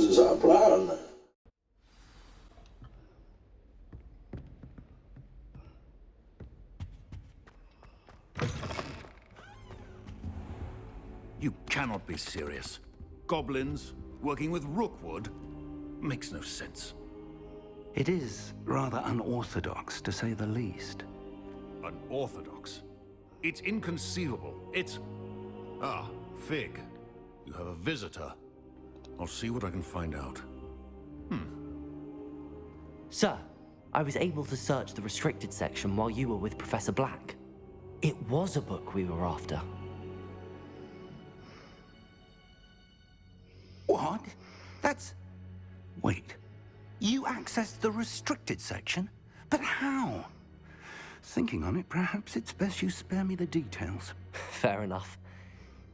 is our plan. You cannot be serious. Goblins working with Rookwood makes no sense. It is rather unorthodox, to say the least. Unorthodox? It's inconceivable. It's... Ah, Fig. You have a visitor. I'll see what I can find out. Sir, I was able to search the restricted section while you were with Professor Black. It was a book we were after. What? That's... Wait. You accessed the restricted section? But how? Thinking on it, perhaps it's best you spare me the details. Fair enough.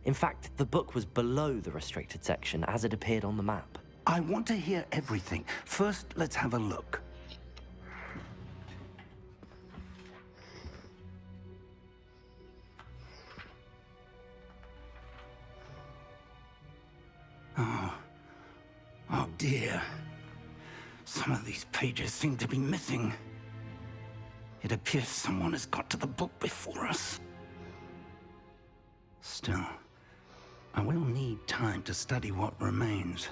In fact, the book was below the restricted section as it appeared on the map. I want to hear everything. First, let's have a look. Oh dear. Some of these pages seem to be missing. It appears someone has got to the book before us. Still, I will need time to study what remains.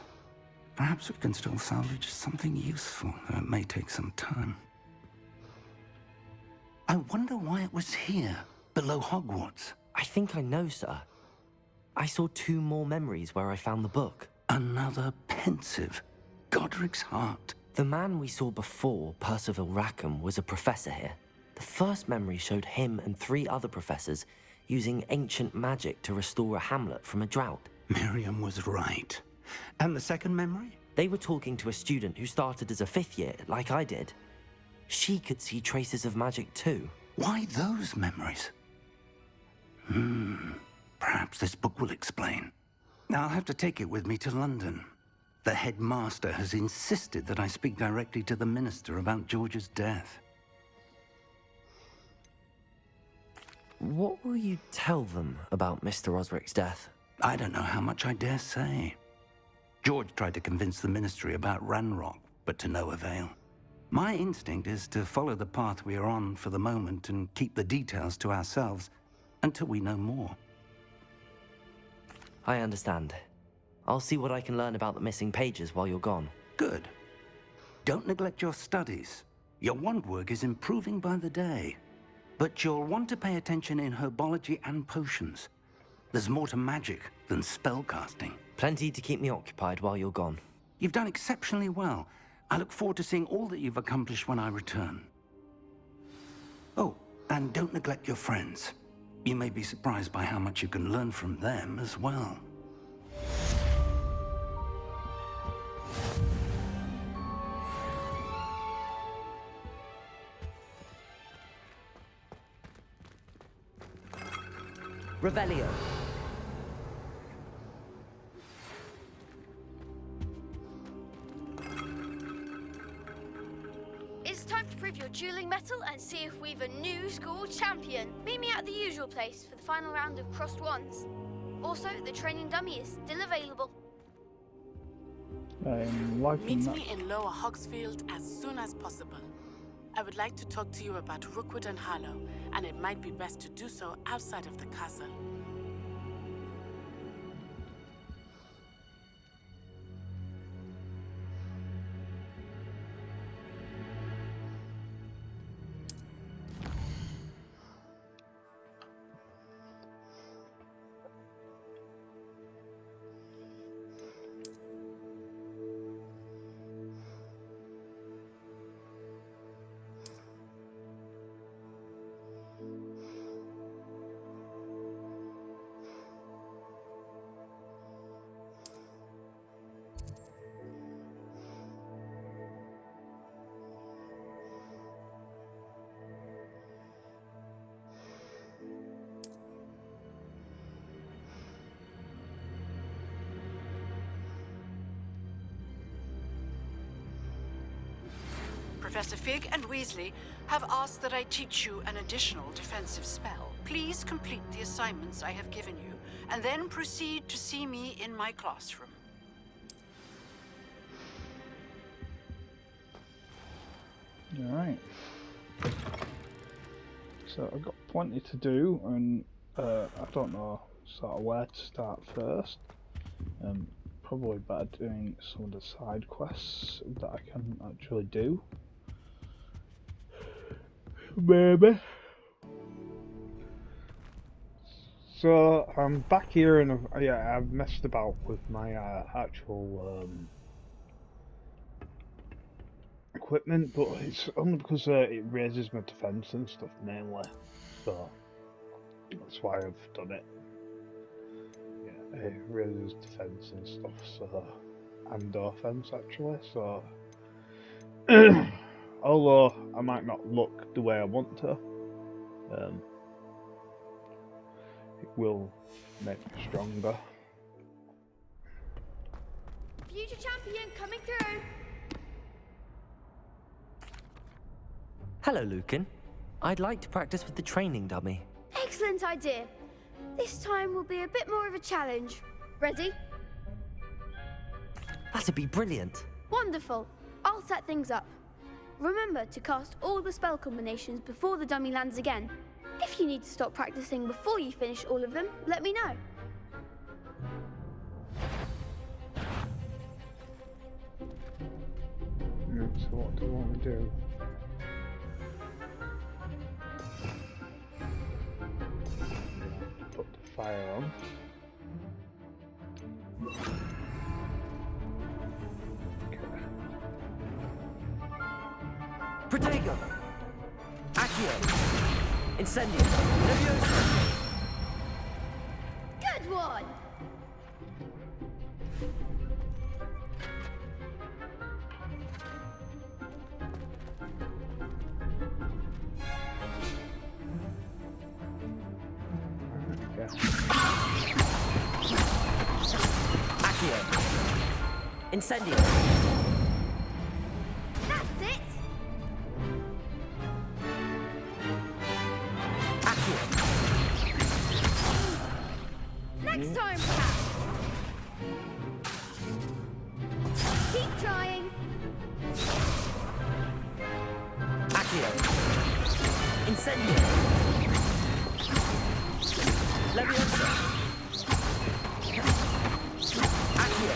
Perhaps we can still salvage something useful, though it may take some time. I wonder why it was here, below Hogwarts. I think I know, sir. I saw 2 more memories where I found the book. Another pensive. Godric's heart. The man we saw before, Percival Rackham, was a professor here. The first memory showed him and 3 other professors using ancient magic to restore a hamlet from a drought. Miriam was right. And the second memory? They were talking to a student who started as a 5th year, like I did. She could see traces of magic too. Why those memories? Perhaps this book will explain. I'll have to take it with me to London. The headmaster has insisted that I speak directly to the minister about George's death. What will you tell them about Mr. Osric's death? I don't know how much I dare say. George tried to convince the ministry about Ranrock, but to no avail. My instinct is to follow the path we are on for the moment and keep the details to ourselves until we know more. I understand. I'll see what I can learn about the missing pages while you're gone. Good. Don't neglect your studies. Your wand work is improving by the day. But you'll want to pay attention in herbology and potions. There's more to magic than spellcasting. Plenty to keep me occupied while you're gone. You've done exceptionally well. I look forward to seeing all that you've accomplished when I return. Oh, and don't neglect your friends. You may be surprised by how much you can learn from them as well. Revelio. It's time to prove your dueling mettle and see if we've a new school champion. Meet me at the usual place for the final round of crossed wands. Also, the training dummy is still available. I'm liking Meet that. me in Lower Hogsfield as soon as possible. I would like to talk to you about Rookwood and Harlow, and it might be best to do so outside of the castle. Professor Fig and Weasley have asked that I teach you an additional defensive spell. Please complete the assignments I have given you, and then proceed to see me in my classroom. Alright. So I've got plenty to do, and I don't know sort of where to start first. Probably better doing some of the side quests that I can actually do. Maybe. So I'm back here, and I've messed about with my actual equipment, but it's only because it raises my defense and stuff mainly. So that's why I've done it. Yeah, it raises defense and stuff. So and offense actually. So although I might not look the way I want to, it will make me stronger. Future champion coming through. Hello, Lucan. I'd like to practice with the training dummy. Excellent idea. This time will be a bit more of a challenge. Ready? That'd be brilliant. Wonderful. I'll set things up. Remember to cast all the spell combinations before the dummy lands again. If you need to stop practicing before you finish all of them, let me know. So what do I want to do? Put the fire on. Protego! Accio! Incendio! Leviosa! Good one! Accio! Incendio! That's it! Next time, perhaps. Keep trying. Accio! Incendio! Leviosa! Accio!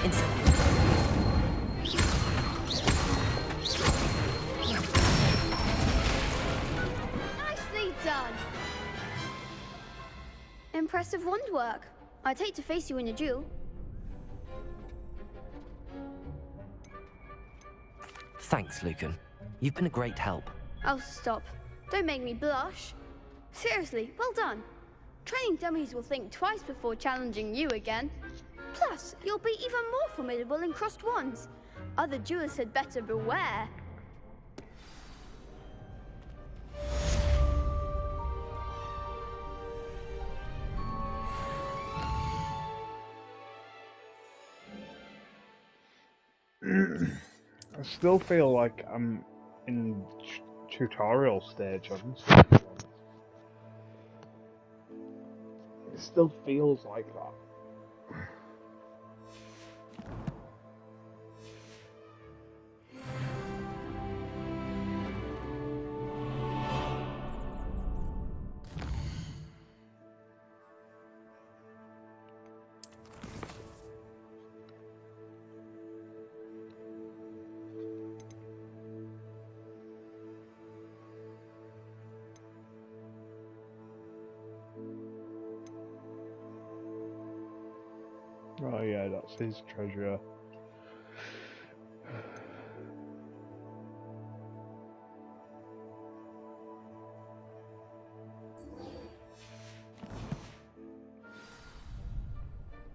Incendio! Nicely done. Impressive wand work. I'd hate to face you in a duel. Thanks, Lucan. You've been a great help. Oh, stop. Don't make me blush. Seriously, well done. Training dummies will think twice before challenging you again. Plus, you'll be even more formidable in crossed wands. Other duelists had better beware. I still feel like I'm in tutorial stage on this. It still feels like that. Oh yeah, that's his treasure.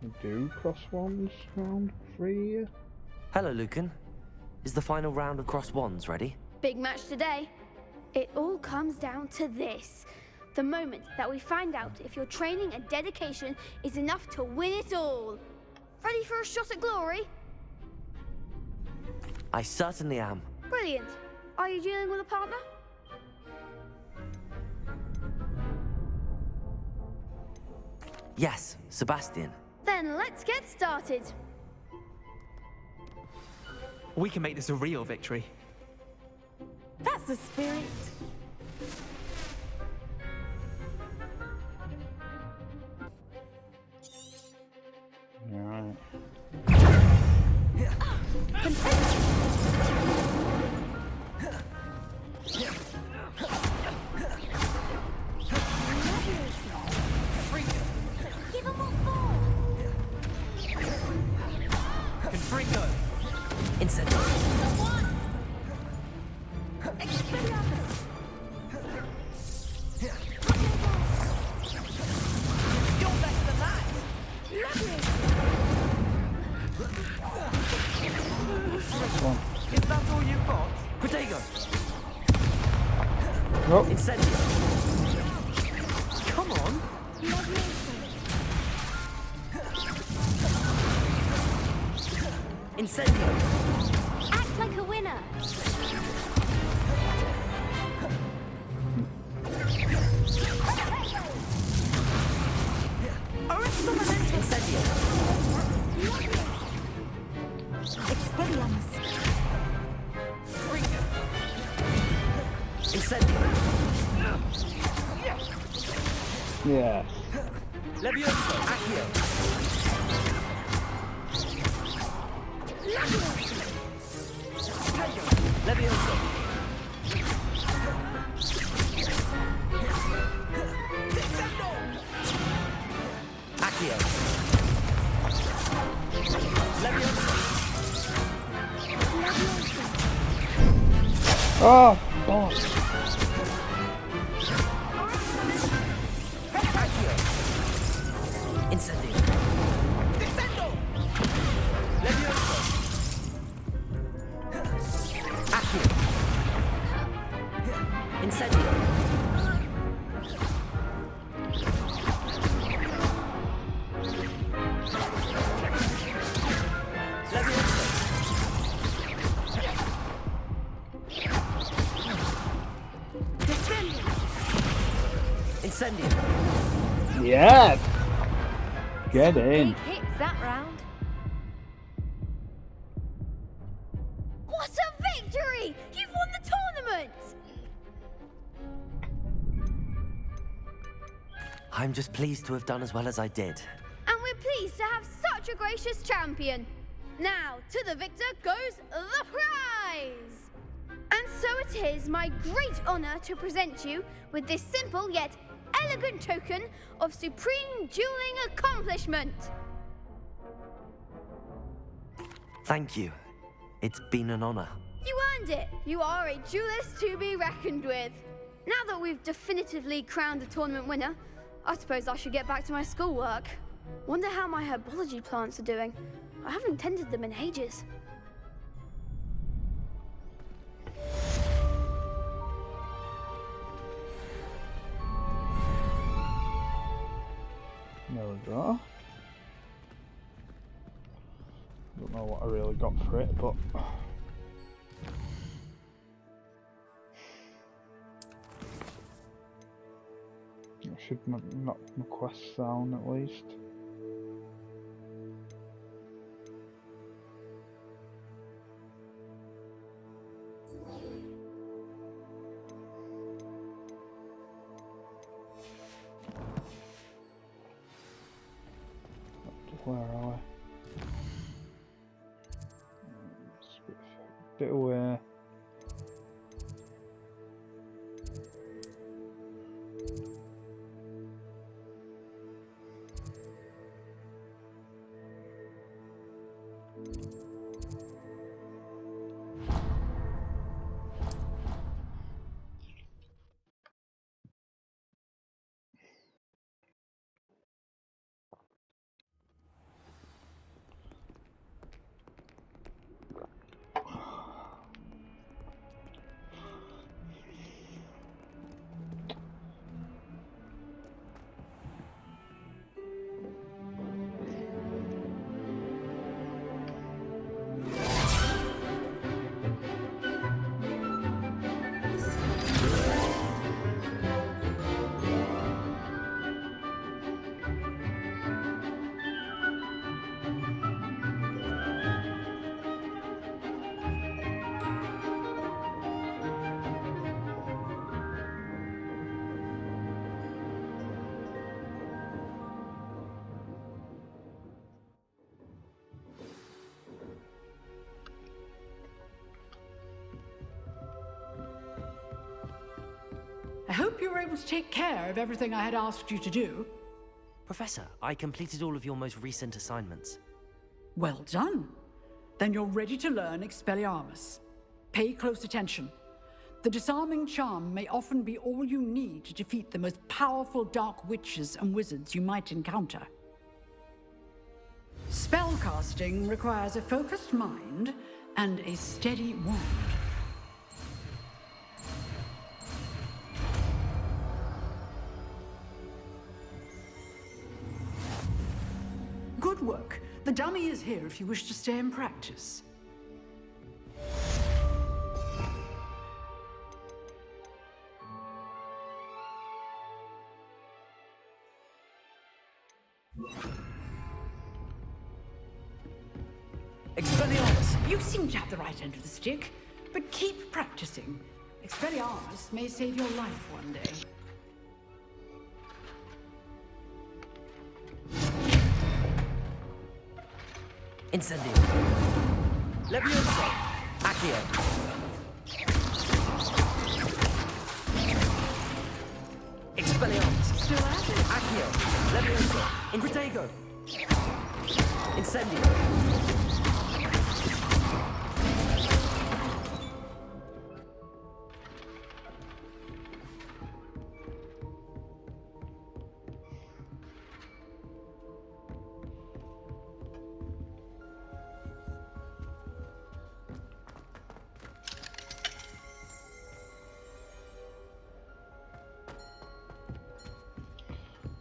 We do cross wands round 3. Hello, Lucan. Is the final round of cross wands ready? Big match today. It all comes down to this. The moment that we find out if your training and dedication is enough to win it all. Ready for a shot at glory? I certainly am. Brilliant. Are you dealing with a partner? Yes, Sebastian. Then let's get started. We can make this a real victory. That's the spirit. Alright. Give him what for! Confringo! Incendio! Expelliarmus! You're better than that! This one. Is that all you've got? Protego! Nope. Incendio! Come on! Incendio! Act like a winner! Incendio! Expelliarmus! Incendio! Yes. Levioso! Accio! Levioso! Accio! Levioso! Oh, God. Accio! Incendio! Levioso! Accio! Incendio! Levioso! Incendio! Yes. Get in. Big hits that round. What a victory! You've won the tournament! I'm just pleased to have done as well as I did. And we're pleased to have such a gracious champion. Now, to the victor goes the prize! And so it is my great honor to present you with this simple yet elegant token of supreme dueling accomplishment. Thank you. It's been an honor. You earned it. You are a duelist to be reckoned with. Now that we've definitively crowned the tournament winner, I suppose I should get back to my schoolwork. Wonder how my herbology plants are doing. I haven't tended them in ages. There we go. Don't know what I really got for it, but I should knock my quest down at least. Where are we? It's a bit away. I hope you were able to take care of everything I had asked you to do. Professor, I completed all of your most recent assignments. Well done. Then you're ready to learn Expelliarmus. Pay close attention. The disarming charm may often be all you need to defeat the most powerful dark witches and wizards you might encounter. Spellcasting requires a focused mind and a steady wand. Good work. The dummy is here if you wish to stay and practice. Expelliarmus! You seem to have the right end of the stick, but keep practicing. Expelliarmus may save your life one day. Incendio. Leviosa. Accio. Expelliarmus. Still at it? Accio. Leviosa. Protego. Incendio.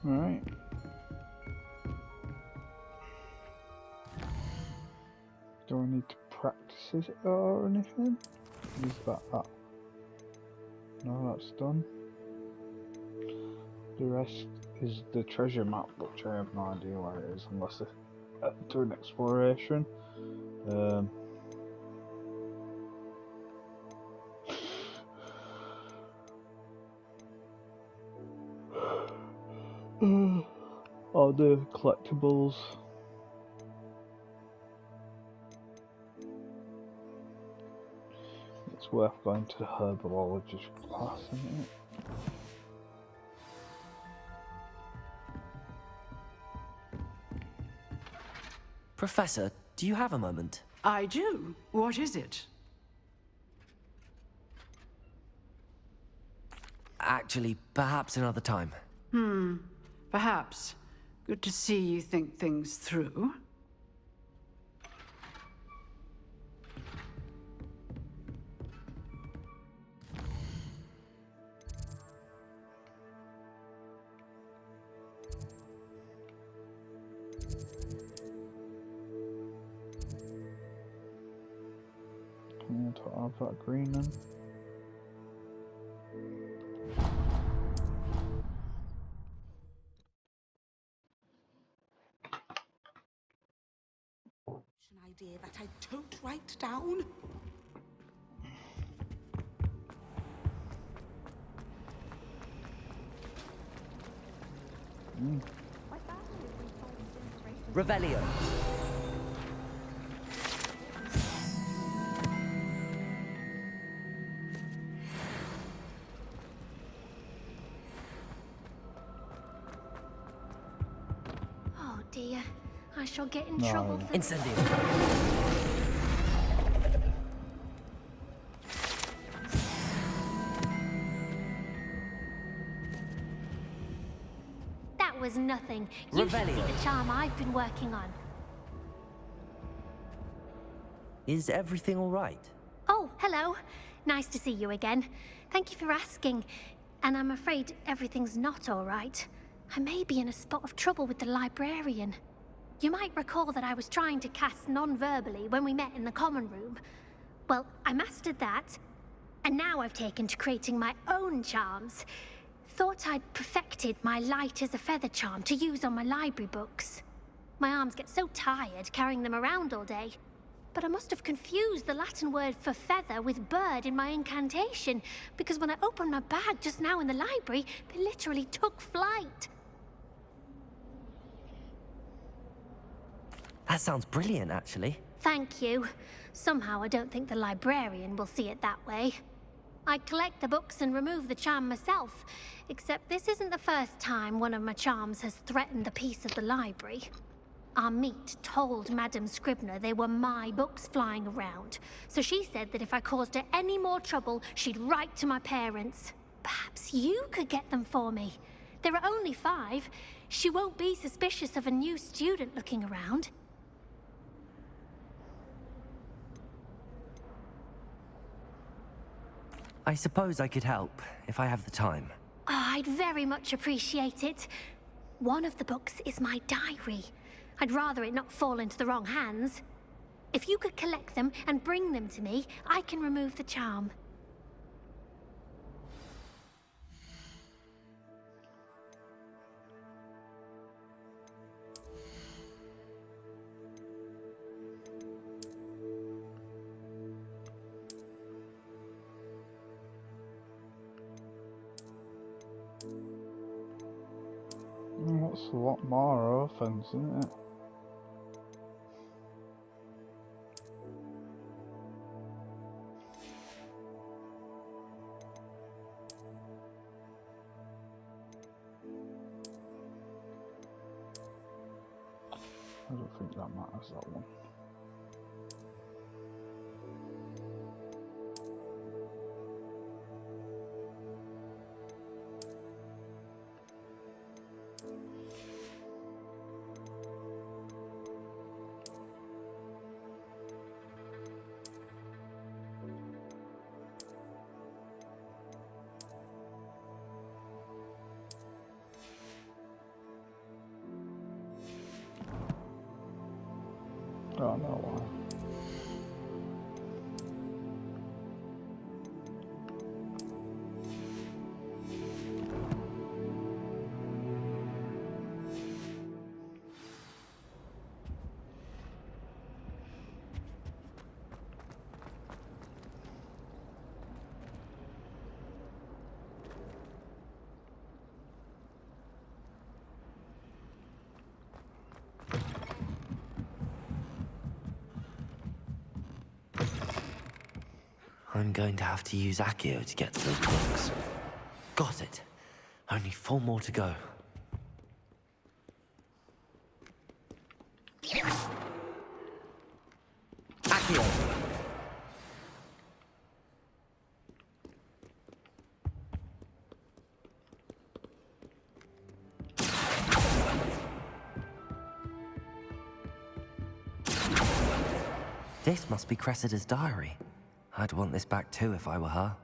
Alright. Do I need to practice it or anything? Is that that? No, that's done. The rest is the treasure map, which I have no idea where it is unless I do an exploration. All the collectibles. It's worth going to the herbologist class, isn't it? Professor, do you have a moment? I do. What is it? Actually, perhaps another time. Perhaps. Good to see you think things through. I'm going to have that green then. An idea that I don't write down. Revelio. Oh dear, I shall get in No. trouble for Incendio. That was nothing. You should see Revelio. the charm I've been working on. Is everything all right? Oh, hello. Nice to see you again. Thank you for asking. And I'm afraid everything's not all right. I may be in a spot of trouble with the librarian. You might recall that I was trying to cast non-verbally when we met in the common room. Well, I mastered that, and now I've taken to creating my own charms. Thought I'd perfected my light as a feather charm to use on my library books. My arms get so tired carrying them around all day. But I must have confused the Latin word for feather with bird in my incantation, because when I opened my bag just now in the library, they literally took flight. That sounds brilliant, actually. Thank you. Somehow I don't think the librarian will see it that way. I'd collect the books and remove the charm myself, except this isn't the first time one of my charms has threatened the peace of the library. Amit told Madame Scribner they were my books flying around, so she said that if I caused her any more trouble, she'd write to my parents. Perhaps you could get them for me. There are only 5. She won't be suspicious of a new student looking around. I suppose I could help, if I have the time. Oh, I'd very much appreciate it. One of the books is my diary. I'd rather it not fall into the wrong hands. If you could collect them and bring them to me, I can remove the charm. That's a lot more offense, isn't it? I don't think that matters, that one. I don't know why. I'm going to have to use Accio to get to those books. Got it. Only 4 more to go. Accio! This must be Cressida's diary. I'd want this back too if I were her.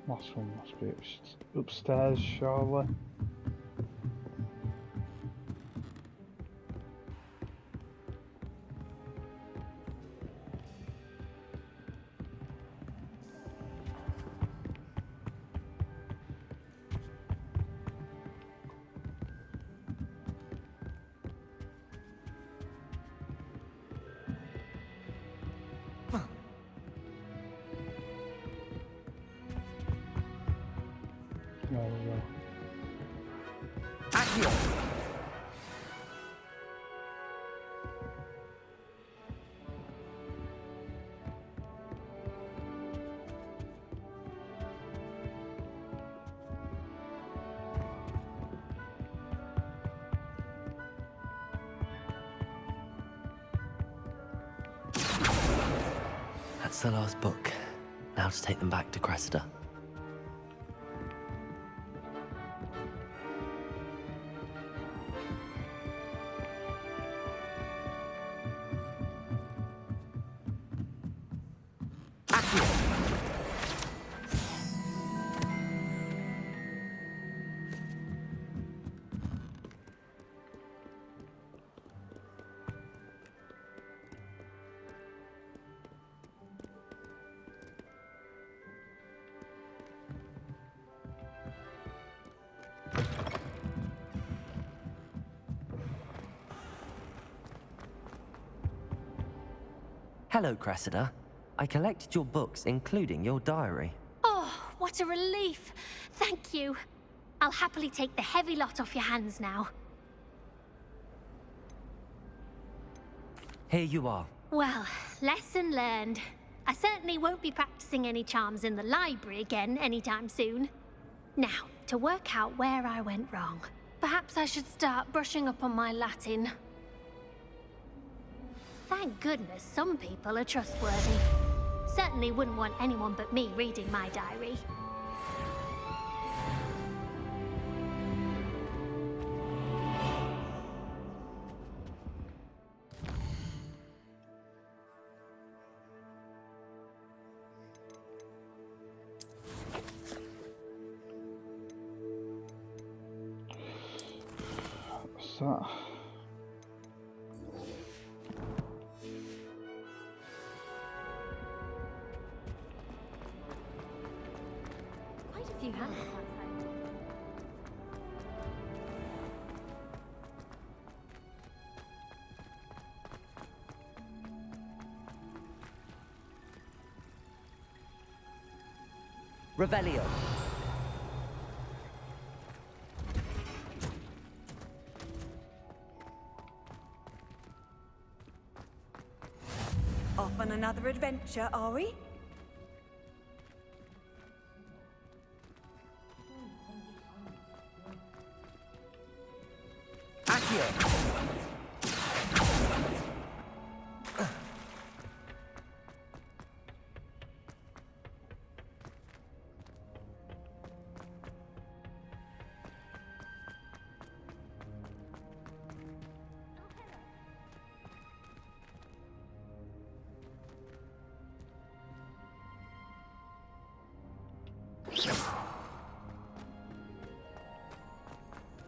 Last one must be upstairs, surely. There we go. Accio! That's the last book. Now to take them back to Cressida. Hello, Cressida. I collected your books, including your diary. Oh, what a relief. Thank you. I'll happily take the heavy lot off your hands now. Here you are. Well, lesson learned. I certainly won't be practicing any charms in the library again anytime soon. Now, to work out where I went wrong. Perhaps I should start brushing up on my Latin. Thank goodness some people are trustworthy. Certainly wouldn't want anyone but me reading my diary. What's that? Quite a few hands outside. Revelio. Off on another adventure, are we? Accio.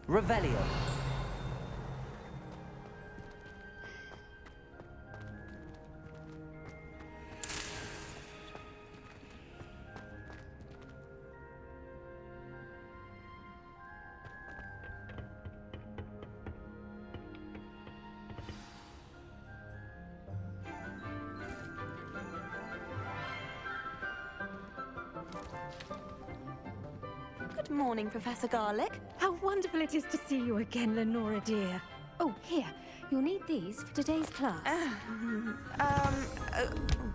Revelio. Good morning, Professor Garlick. How wonderful it is to see you again, Lenora dear. Oh, here. You'll need these for today's class.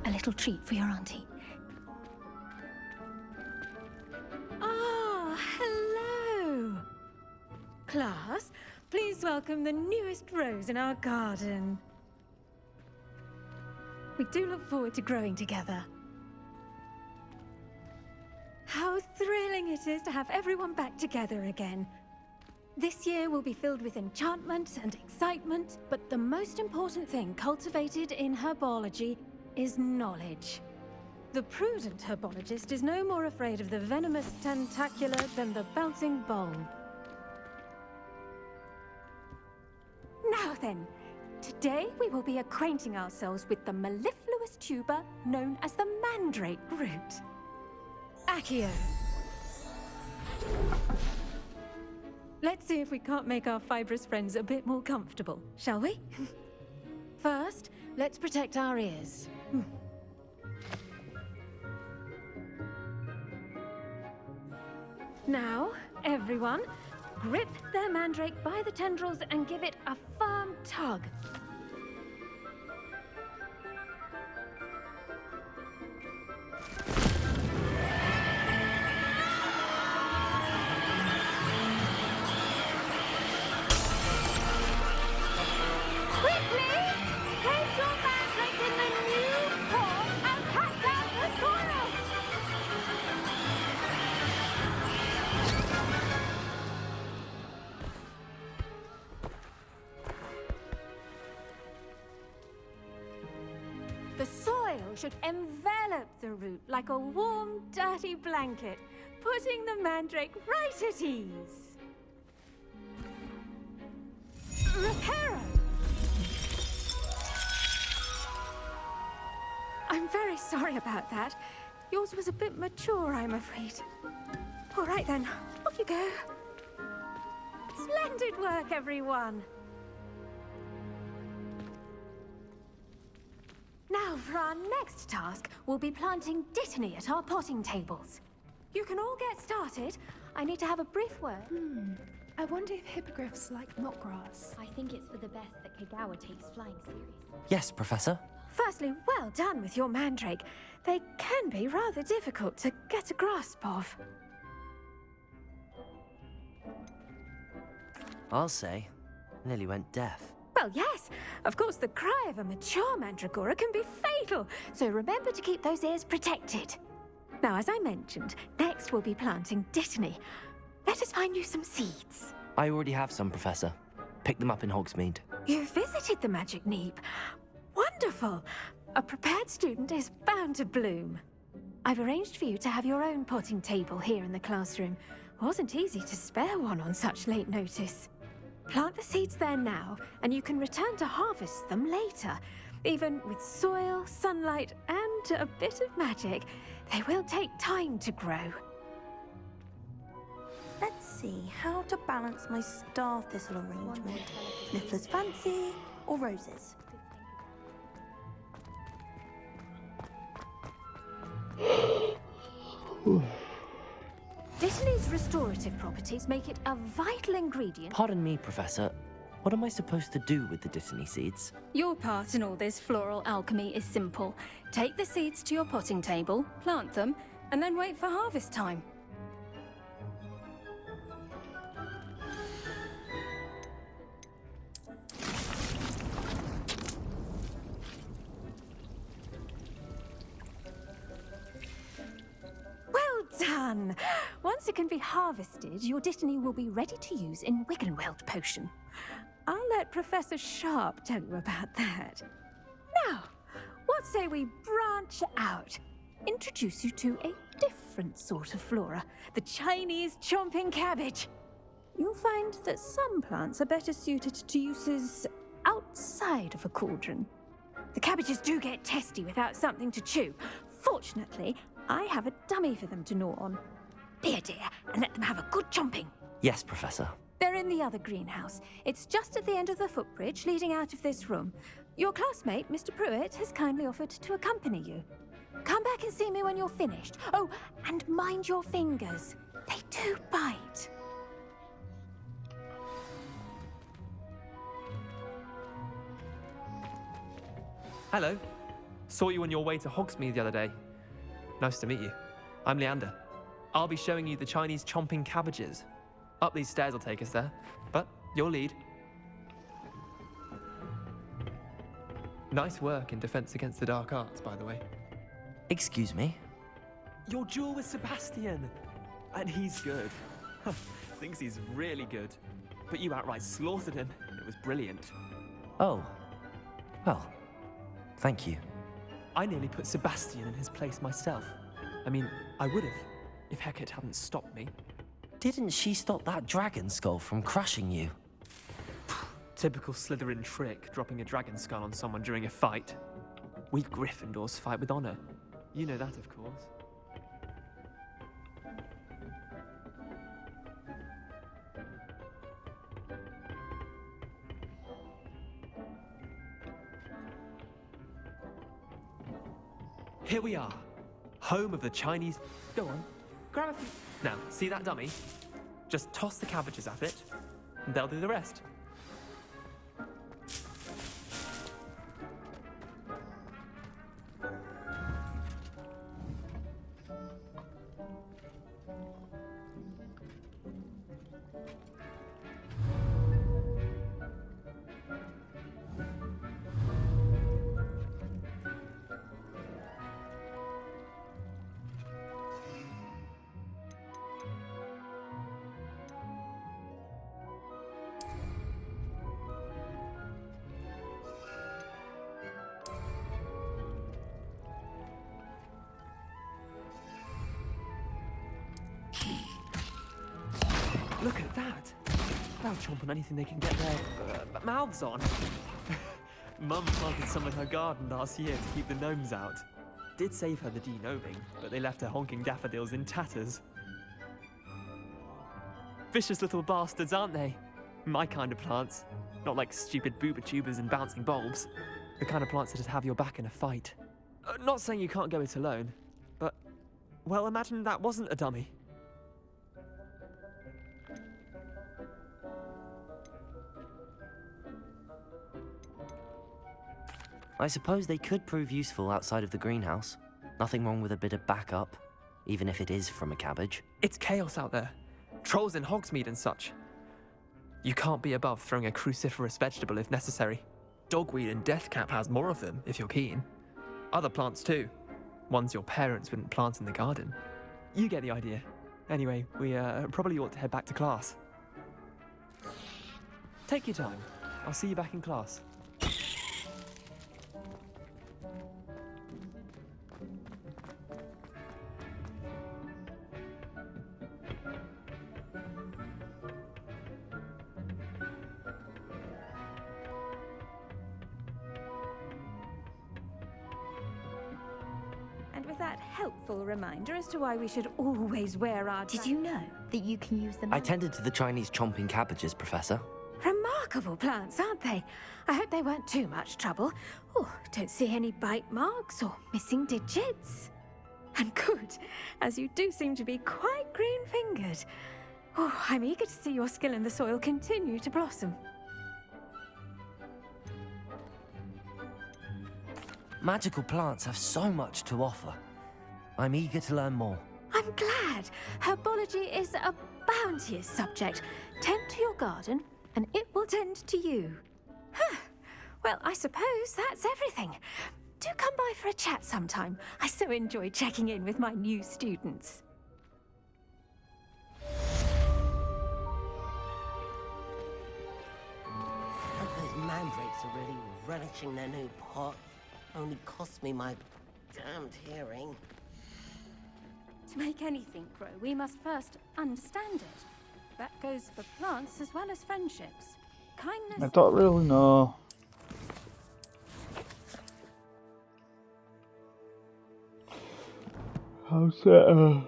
A little treat for your auntie. Ah, hello. Class, please welcome the newest rose in our garden. We do look forward to growing together. How thrilling it is to have everyone back together again. This year will be filled with enchantment and excitement, but the most important thing cultivated in herbology is knowledge. The prudent herbologist is no more afraid of the venomous tentacula than the bouncing bulb. Now then, today we will be acquainting ourselves with the mellifluous tuber known as the mandrake root. Accio. Let's see if we can't make our fibrous friends a bit more comfortable, shall we? First, let's protect our ears. Now, everyone, grip their mandrake by the tendrils and give it a firm tug. The soil should envelop the root like a warm, dirty blanket, putting the mandrake right at ease. Reparo! I'm very sorry about that. Yours was a bit mature, I'm afraid. All right then, off you go. Splendid work, everyone. Now Now, for our next task, we'll be planting Dittany at our potting tables. You can all get started. I need to have a brief word. I wonder if hippogriffs like knotgrass. I think it's for the best that Kagawa takes flying serious. Yes, Professor. Firstly, well done with your mandrake. They can be rather difficult to get a grasp of. I'll say, nearly went deaf. Well, yes. Of course, the cry of a mature mandragora can be fatal, so remember to keep those ears protected. Now, as I mentioned, next we'll be planting Dittany. Let us find you some seeds. I already have some, Professor. Picked them up in Hogsmeade. You visited the Magic Neep. Wonderful. A prepared student is bound to bloom. I've arranged for you to have your own potting table here in the classroom. Wasn't easy to spare one on such late notice. Plant the seeds there now, and you can return to harvest them later. Even with soil, sunlight, and a bit of magic, they will take time to grow. Let's see how to balance my star thistle arrangement. Niffler's fancy or roses? Dittany's restorative properties make it a vital ingredient. Pardon me, Professor. What am I supposed to do with the Dittany seeds? Your part in all this floral alchemy is simple. Take the seeds to your potting table, plant them, and then wait for harvest time. Done! Once it can be harvested, your Dittany will be ready to use in Wiggenweld potion. I'll let Professor Sharp tell you about that. Now, what say we branch out? Introduce you to a different sort of flora, the Chinese chomping cabbage. You'll find that some plants are better suited to uses outside of a cauldron. The cabbages do get testy without something to chew. Fortunately, I have a dummy for them to gnaw on. Be a dear and let them have a good chomping. Yes, Professor. They're in the other greenhouse. It's just at the end of the footbridge leading out of this room. Your classmate, Mr. Pruitt, has kindly offered to accompany you. Come back and see me when you're finished. Oh, and mind your fingers. They do bite. Hello. Saw you on your way to Hogsmeade the other day. Nice to meet you. I'm Leander. I'll be showing you the Chinese chomping cabbages. Up these stairs will take us there, but your lead. Nice work in Defense Against the Dark Arts, by the way. Excuse me? Your duel with Sebastian! And he's good. Thinks he's really good. But you outright slaughtered him. It was brilliant. Oh. Well, thank you. I nearly put Sebastian in his place myself. I mean, I would have, if Hecate hadn't stopped me. Didn't she stop that dragon skull from crushing you? Typical Slytherin trick, dropping a dragon skull on someone during a fight. We Gryffindors fight with honor. You know that, of course. Here we are, home of the Chinese... Go on, grab a few... Now, see that dummy? Just toss the cabbages at it, and they'll do the rest. Look at that! They'll chomp on anything they can get their mouths on. Mum planted some in her garden last year to keep the gnomes out. Did save her the de-gnoming, but they left her honking daffodils in tatters. Vicious little bastards, aren't they? My kind of plants. Not like stupid booba tubers and bouncing bulbs. The kind of plants that'd have your back in a fight. Not saying you can't go it alone, but, well, imagine that wasn't a dummy. I suppose they could prove useful outside of the greenhouse. Nothing wrong with a bit of backup, even if it is from a cabbage. It's chaos out there. Trolls in Hogsmeade and such. You can't be above throwing a cruciferous vegetable if necessary. Dogweed and deathcap has more of them, if you're keen. Other plants too. Ones your parents wouldn't plant in the garden. You get the idea. Anyway, we probably ought to head back to class. Take your time. I'll see you back in class. And with that helpful reminder as to why we should always wear our... Did you know that you can use them? I tended to the Chinese chomping cabbages, Professor. Remarkable plants, aren't they? I hope they weren't too much trouble. Oh, don't see any bite marks or missing digits. And good, as you do seem to be quite green-fingered. Oh, I'm eager to see your skill in the soil continue to blossom. Magical plants have so much to offer. I'm eager to learn more. I'm glad. Herbology is a bounteous subject. Tend to your garden, and it will tend to you. Huh. Well, I suppose that's everything. Do come by for a chat sometime. I so enjoy checking in with my new students. Those mandrakes are really relishing their new pot. Only cost me my damned hearing. To make anything grow, we must first understand it. That goes for plants as well as friendships. Kindness... I don't really know. How's it,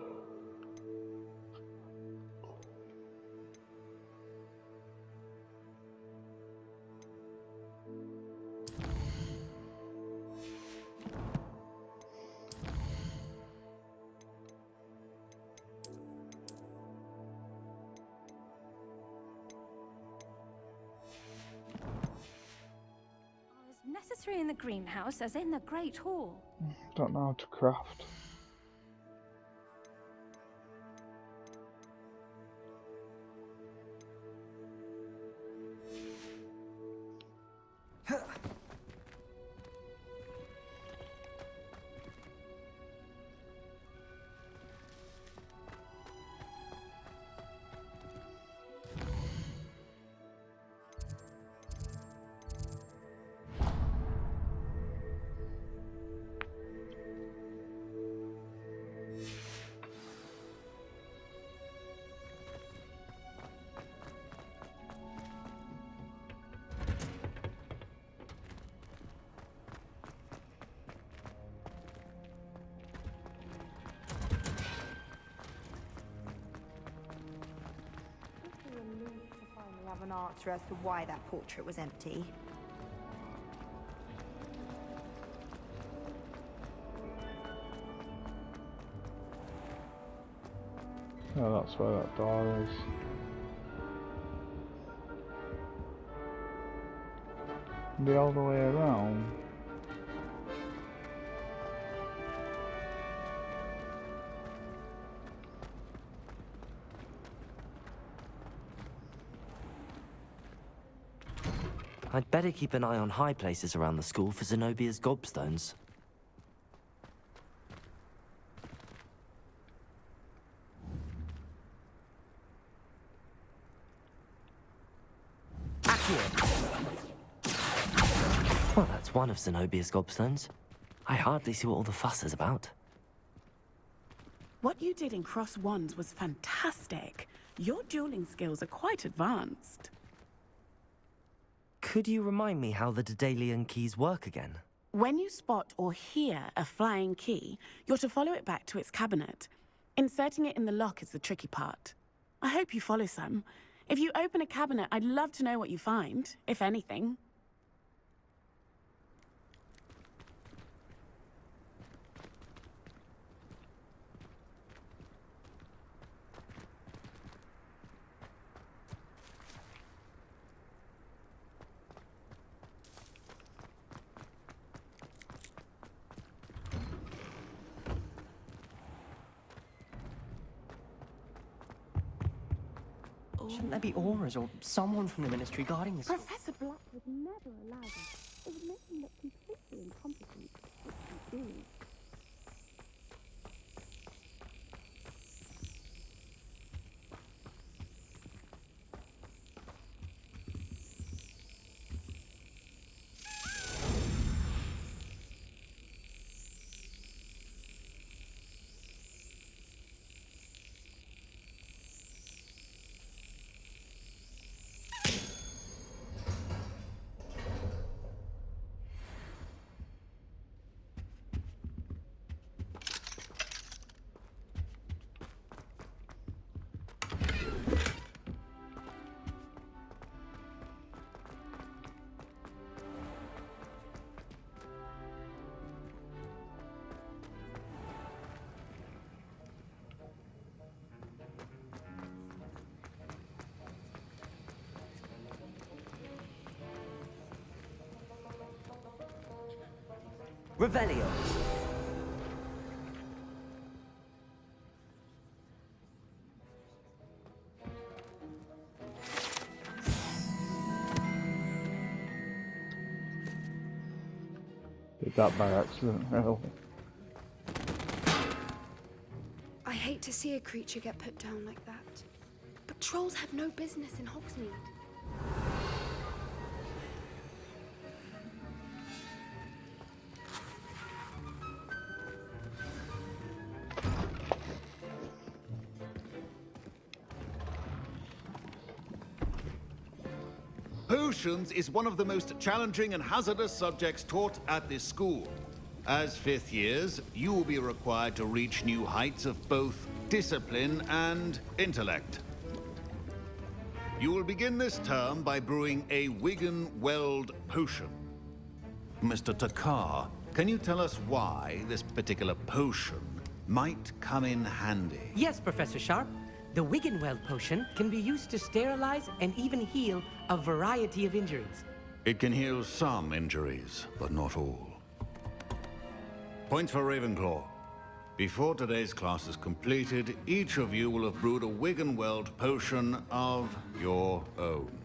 necessary in the greenhouse as in the Great Hall. Don't know how to craft. Have an answer as to why that portrait was empty. Oh, that's where that door is. The other way around. I'd better keep an eye on high places around the school for Zenobia's gobstones. Well, that's one of Zenobia's gobstones. I hardly see what all the fuss is about. What you did in Cross Wands was fantastic. Your dueling skills are quite advanced. Could you remind me how the Daedalian keys work again? When you spot or hear a flying key, you're to follow it back to its cabinet. Inserting it in the lock is the tricky part. I hope you follow some. If you open a cabinet, I'd love to know what you find, if anything. Shouldn't there be auras or someone from the Ministry guarding this? Professor Black would never allow this. It would make him look completely incompetent, which he is. Revelio. Did that by accident, hell. I hate to see a creature get put down like that. But trolls have no business in Hogsmeade. Potions is one of the most challenging and hazardous subjects taught at this school. As fifth years, you will be required to reach new heights of both discipline and intellect. You will begin this term by brewing a Wigan-Weld potion. Mr. Takar, can you tell us why this particular potion might come in handy? Yes, Professor Sharp. The Wiggenweld potion can be used to sterilize and even heal a variety of injuries. It can heal some injuries, but not all. Points for Ravenclaw. Before today's class is completed, each of you will have brewed a Wiggenweld potion of your own.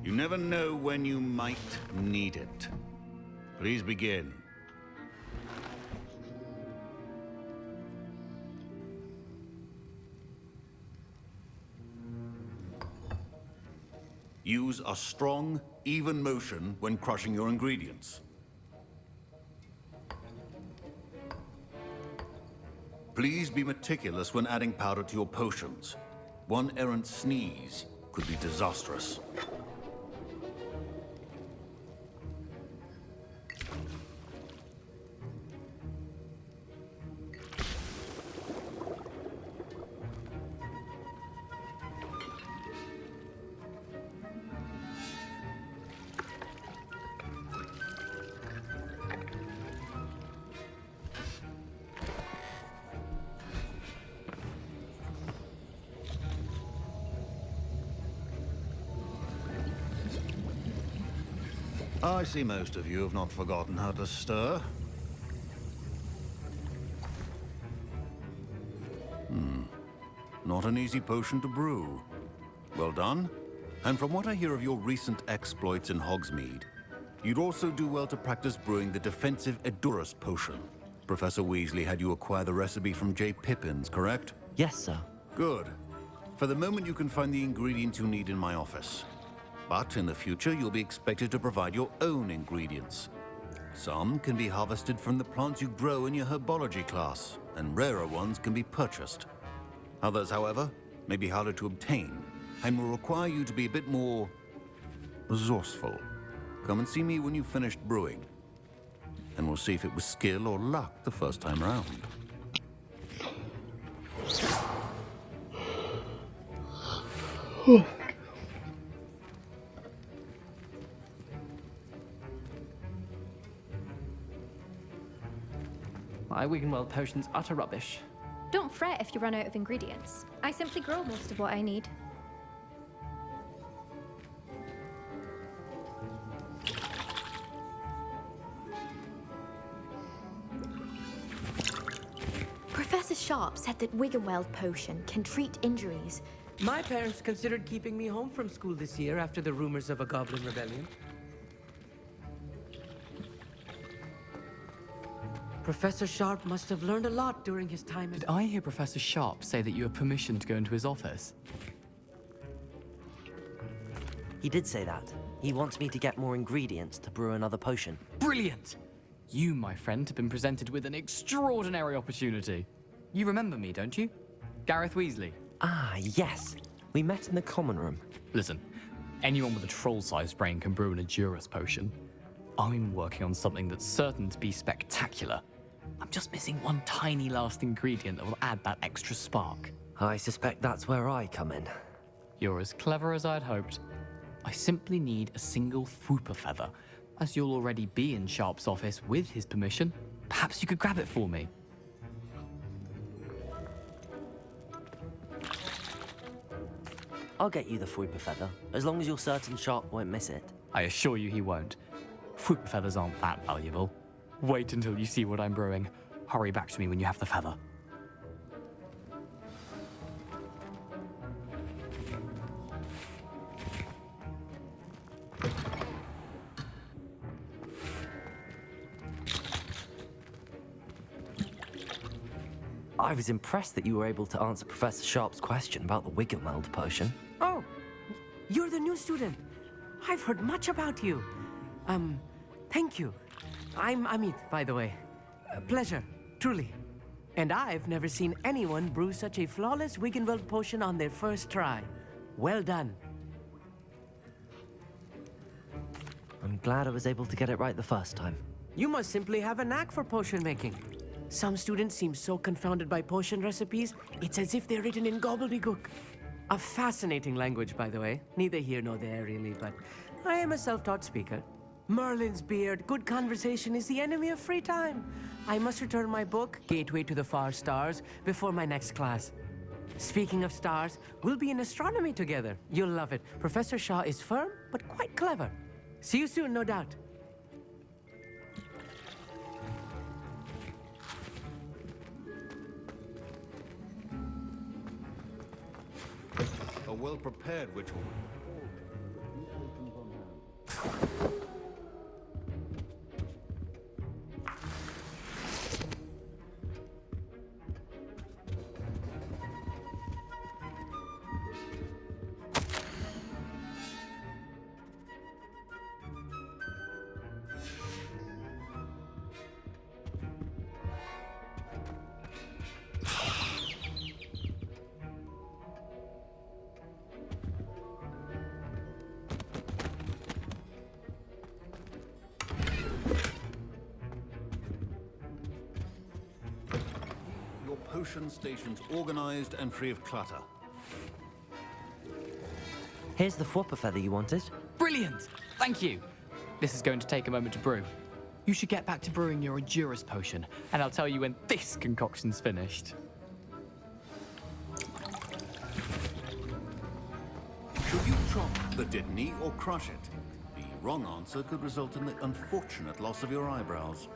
You never know when you might need it. Please begin. Use a strong, even motion when crushing your ingredients. Please be meticulous when adding powder to your potions. One errant sneeze could be disastrous. I see most of you have not forgotten how to stir. Not an easy potion to brew. Well done. And from what I hear of your recent exploits in Hogsmeade, you'd also do well to practice brewing the defensive Edurus potion. Professor Weasley had you acquire the recipe from J. Pippins, correct? Yes, sir. Good. For the moment, you can find the ingredients you need in my office. But in the future, you'll be expected to provide your own ingredients. Some can be harvested from the plants you grow in your herbology class, and rarer ones can be purchased. Others, however, may be harder to obtain, and will require you to be a bit more resourceful. Come and see me when you've finished brewing, and we'll see if it was skill or luck the first time round. My Wiggenweld potion's utter rubbish. Don't fret if you run out of ingredients. I simply grow most of what I need. Professor Sharp said that Wiggenweld potion can treat injuries, My parents considered keeping me home from school this year after the rumors of a goblin rebellion. Professor Sharp must have learned a lot during his time as... Did I hear Professor Sharp say that you have permission to go into his office? He did say that. He wants me to get more ingredients to brew another potion. Brilliant! You, my friend, have been presented with an extraordinary opportunity. You remember me, don't you? Gareth Weasley. Ah, yes. We met in the common room. Listen, anyone with a troll-sized brain can brew an Edurus potion. I'm working on something that's certain to be spectacular. I'm just missing one tiny last ingredient that will add that extra spark. I suspect that's where I come in. You're as clever as I'd hoped. I simply need a single Fwooper feather. As you'll already be in Sharp's office with his permission, perhaps you could grab it for me. I'll get you the Fwooper feather, as long as you're certain Sharp won't miss it. I assure you he won't. Fwooper feathers aren't that valuable. Wait until you see what I'm brewing. Hurry back to me when you have the feather. I was impressed that you were able to answer Professor Sharp's question about the Wiggenweld potion. Oh, you're the new student. I've heard much about you. Thank you. I'm Amit, by the way. Pleasure, truly. And I've never seen anyone brew such a flawless Wiggenweld potion on their first try. Well done. I'm glad I was able to get it right the first time. You must simply have a knack for potion making. Some students seem so confounded by potion recipes, it's as if they're written in gobbledygook. A fascinating language, by the way. Neither here nor there, really, but I am a self-taught speaker. Merlin's beard, good conversation is the enemy of free time. I must return my book, Gateway to the Far Stars, before my next class. Speaking of stars, we'll be in astronomy together. You'll love it. Professor Shaw is firm, but quite clever. See you soon, no doubt. A well-prepared witchwoman. Potion stations organized and free of clutter. Here's the Fwooper feather you wanted. Brilliant! Thank you. This is going to take a moment to brew. You should get back to brewing your Edurus potion, and I'll tell you when this concoction's finished. Should you chop the Dittany or crush it? The wrong answer could result in the unfortunate loss of your eyebrows.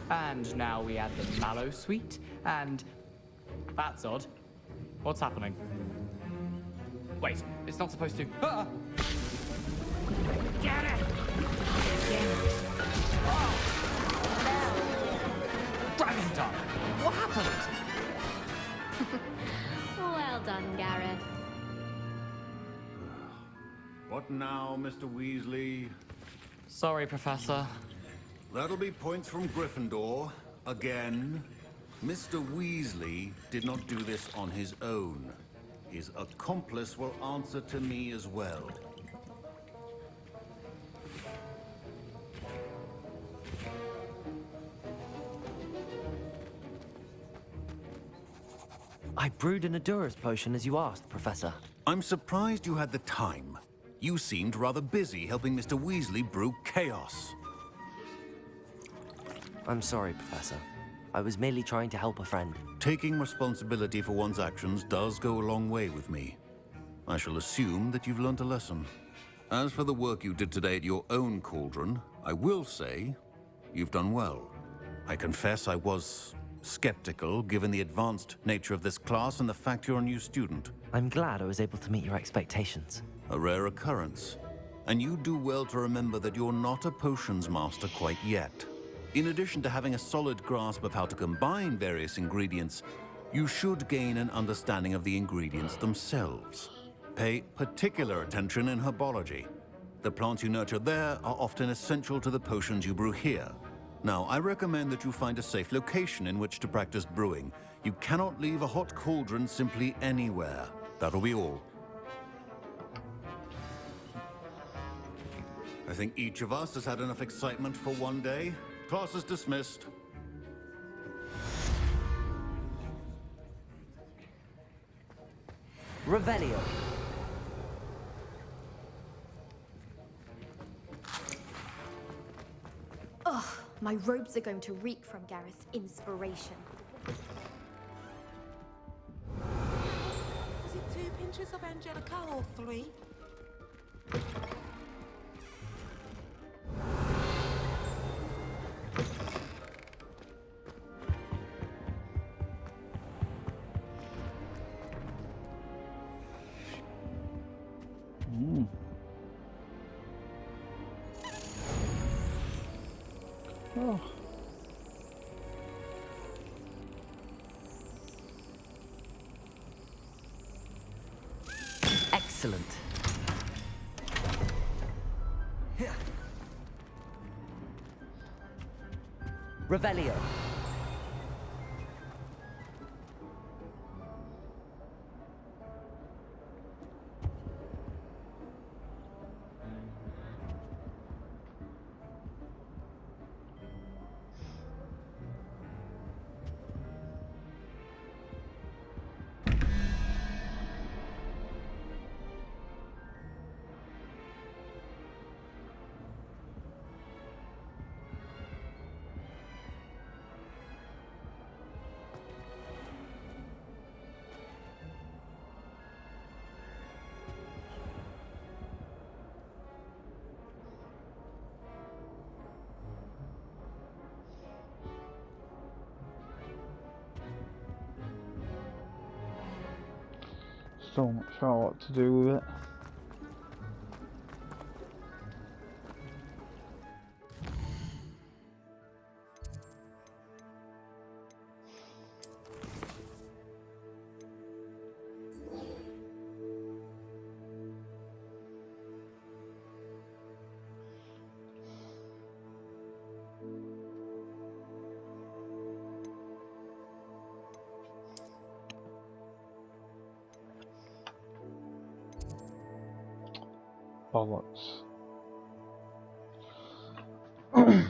And now we add the mallow sweet, and... That's odd. What's happening? Wait, it's not supposed to... Ah! Get it! Dragon Tongue! What happened? Well done, Gareth. What now, Mr. Weasley? Sorry, Professor. That'll be points from Gryffindor. Again. Mr. Weasley did not do this on his own. His accomplice will answer to me as well. I brewed an Adura's potion as you asked, Professor. I'm surprised you had the time. You seemed rather busy helping Mr. Weasley brew chaos. I'm sorry, Professor. I was merely trying to help a friend. Taking responsibility for one's actions does go a long way with me. I shall assume that you've learnt a lesson. As for the work you did today at your own cauldron, I will say you've done well. I confess I was skeptical, given the advanced nature of this class and the fact you're a new student. I'm glad I was able to meet your expectations. A rare occurrence. And you do well to remember that you're not a potions master quite yet. In addition to having a solid grasp of how to combine various ingredients, you should gain an understanding of the ingredients themselves. Pay particular attention in herbology. The plants you nurture there are often essential to the potions you brew here. Now, I recommend that you find a safe location in which to practice brewing. You cannot leave a hot cauldron simply anywhere. That'll be all. I think each of us has had enough excitement for one day. Class is dismissed. Revelio. Ugh, my robes are going to reek from Gareth's inspiration. Is it 2 pinches of Angelica or 3? Oh. Excellent. Revelio. Still not sure what to do with it. Bollocks. I'm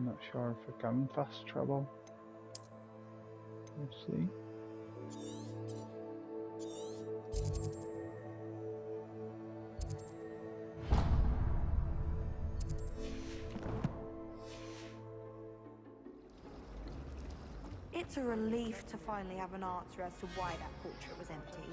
not sure if I can fast travel. We'll see. It's a relief to finally have an answer as to why that portrait was empty.